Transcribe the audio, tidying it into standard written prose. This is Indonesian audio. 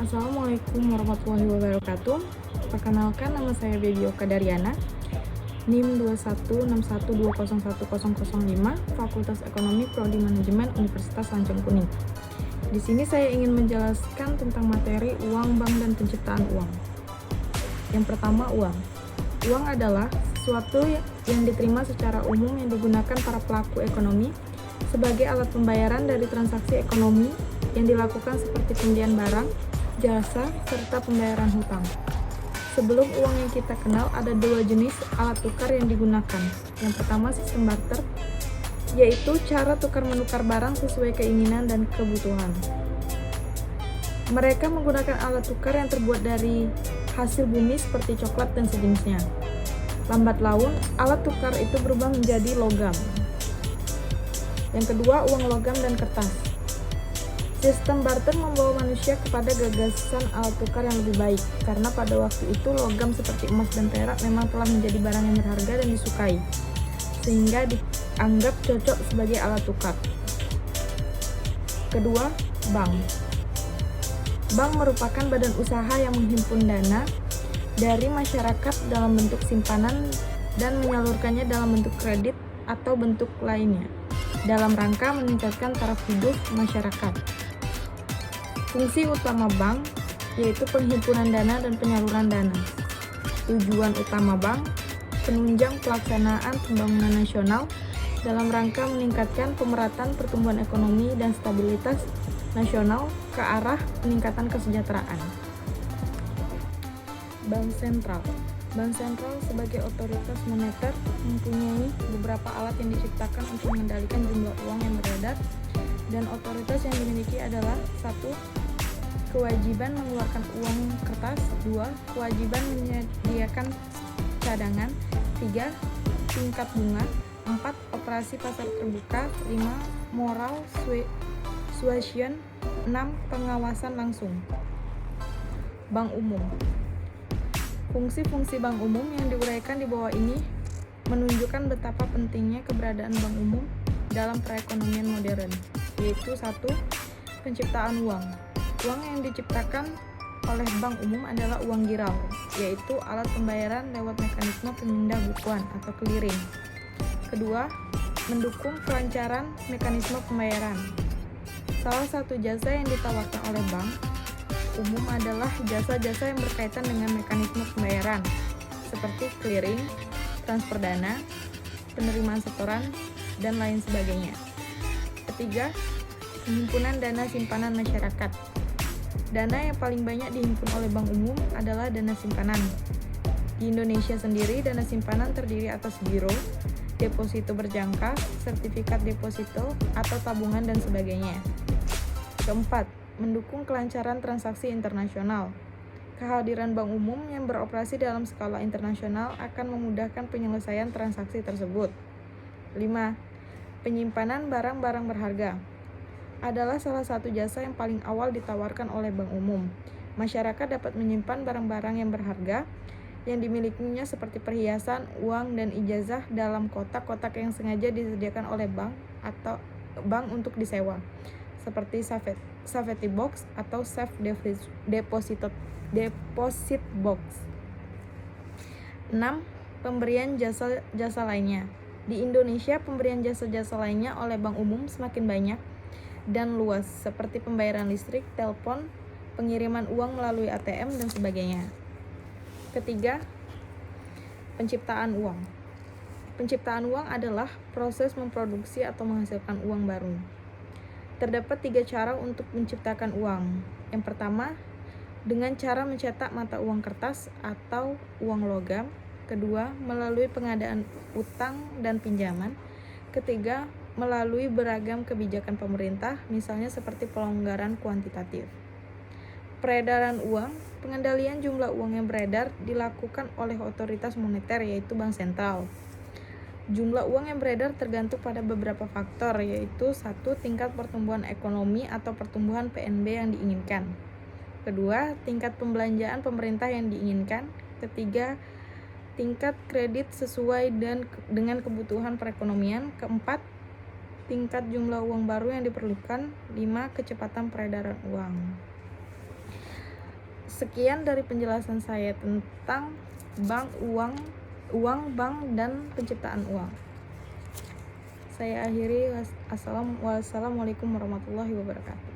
Assalamualaikum warahmatullahi wabarakatuh. Perkenalkan, nama saya Baby Oka Daryana, NIM 21612011005, Fakultas Ekonomi Prodi Manajemen Universitas Lancang Kuning. Di sini saya ingin menjelaskan tentang materi uang, bank, dan penciptaan uang. Yang pertama, uang. Uang adalah sesuatu yang diterima secara umum yang digunakan para pelaku ekonomi sebagai alat pembayaran dari transaksi ekonomi yang dilakukan seperti pembelian barang, jasa, serta pembayaran hutang. Sebelum uang yang kita kenal, ada dua jenis alat tukar yang digunakan. Yang pertama, sistem barter, yaitu cara tukar-menukar barang sesuai keinginan dan kebutuhan. Mereka menggunakan alat tukar yang terbuat dari hasil bumi seperti coklat dan sejenisnya. Lambat laun, alat tukar itu berubah menjadi logam. Yang kedua, uang logam dan kertas. Sistem barter membawa manusia kepada gagasan alat tukar yang lebih baik, karena pada waktu itu logam seperti emas dan perak memang telah menjadi barang yang berharga dan disukai, sehingga dianggap cocok sebagai alat tukar. Kedua, bank. Bank merupakan badan usaha yang menghimpun dana dari masyarakat dalam bentuk simpanan dan menyalurkannya dalam bentuk kredit atau bentuk lainnya, dalam rangka meningkatkan taraf hidup masyarakat. Fungsi utama bank yaitu penghimpunan dana dan penyaluran dana. Tujuan utama bank, penunjang pelaksanaan pembangunan nasional dalam rangka meningkatkan pemerataan pertumbuhan ekonomi dan stabilitas nasional ke arah peningkatan kesejahteraan. Bank sentral. Bank sentral sebagai otoritas moneter mempunyai beberapa alat yang diciptakan untuk mengendalikan jumlah uang yang beredar, dan otoritas yang dimiliki adalah: 1. Kewajiban mengeluarkan uang kertas. 2. Kewajiban menyediakan cadangan. 3. Tingkat bunga. 4. Operasi pasar terbuka. 5. Moral suasion. 6. Pengawasan langsung. Bank umum. Fungsi-fungsi bank umum yang diuraikan di bawah ini menunjukkan betapa pentingnya keberadaan bank umum dalam perekonomian modern, yaitu 1. Penciptaan uang. Uang yang diciptakan oleh bank umum adalah uang giral, yaitu alat pembayaran lewat mekanisme pemindah bukuan atau clearing. Kedua, mendukung kelancaran mekanisme pembayaran. Salah satu jasa yang ditawarkan oleh bank umum adalah jasa-jasa yang berkaitan dengan mekanisme pembayaran, seperti clearing, transfer dana, penerimaan setoran, dan lain sebagainya. Ketiga, penghimpunan dana simpanan masyarakat. Dana yang paling banyak dihimpun oleh bank umum adalah dana simpanan. Di Indonesia sendiri, dana simpanan terdiri atas giro, deposito berjangka, sertifikat deposito, atau tabungan, dan sebagainya. Keempat, mendukung kelancaran transaksi internasional. Kehadiran bank umum yang beroperasi dalam skala internasional akan memudahkan penyelesaian transaksi tersebut. 5. Penyimpanan barang-barang berharga adalah salah satu jasa yang paling awal ditawarkan oleh bank umum. Masyarakat dapat menyimpan barang-barang yang berharga yang dimilikinya seperti perhiasan, uang, dan ijazah dalam kotak-kotak yang sengaja disediakan oleh bank atau bank untuk disewa, seperti safety box atau safe deposit box. 6. Pemberian jasa lainnya. Di Indonesia, pemberian jasa-jasa lainnya oleh bank umum semakin banyak dan luas, seperti pembayaran listrik, telepon, pengiriman uang melalui ATM, dan sebagainya. Ketiga, penciptaan uang. Penciptaan uang adalah proses memproduksi atau menghasilkan uang baru. Terdapat 3 cara untuk menciptakan uang. Yang pertama, dengan cara mencetak mata uang kertas atau uang logam. Kedua, melalui pengadaan utang dan pinjaman. Ketiga, melalui beragam kebijakan pemerintah, misalnya seperti pelonggaran kuantitatif. Peredaran uang. Pengendalian jumlah uang yang beredar dilakukan oleh otoritas moneter, yaitu bank sentral. Jumlah uang yang beredar tergantung pada beberapa faktor, yaitu 1. Tingkat pertumbuhan ekonomi atau pertumbuhan PNB yang diinginkan. Kedua, tingkat pembelanjaan pemerintah yang diinginkan. Ketiga, tingkat kredit sesuai dengan kebutuhan perekonomian. Keempat, tingkat jumlah uang baru yang diperlukan. 5. Kecepatan peredaran uang. Sekian dari penjelasan saya tentang bank uang bank dan penciptaan uang. Saya akhiri. Wassalamualaikum warahmatullahi wabarakatuh.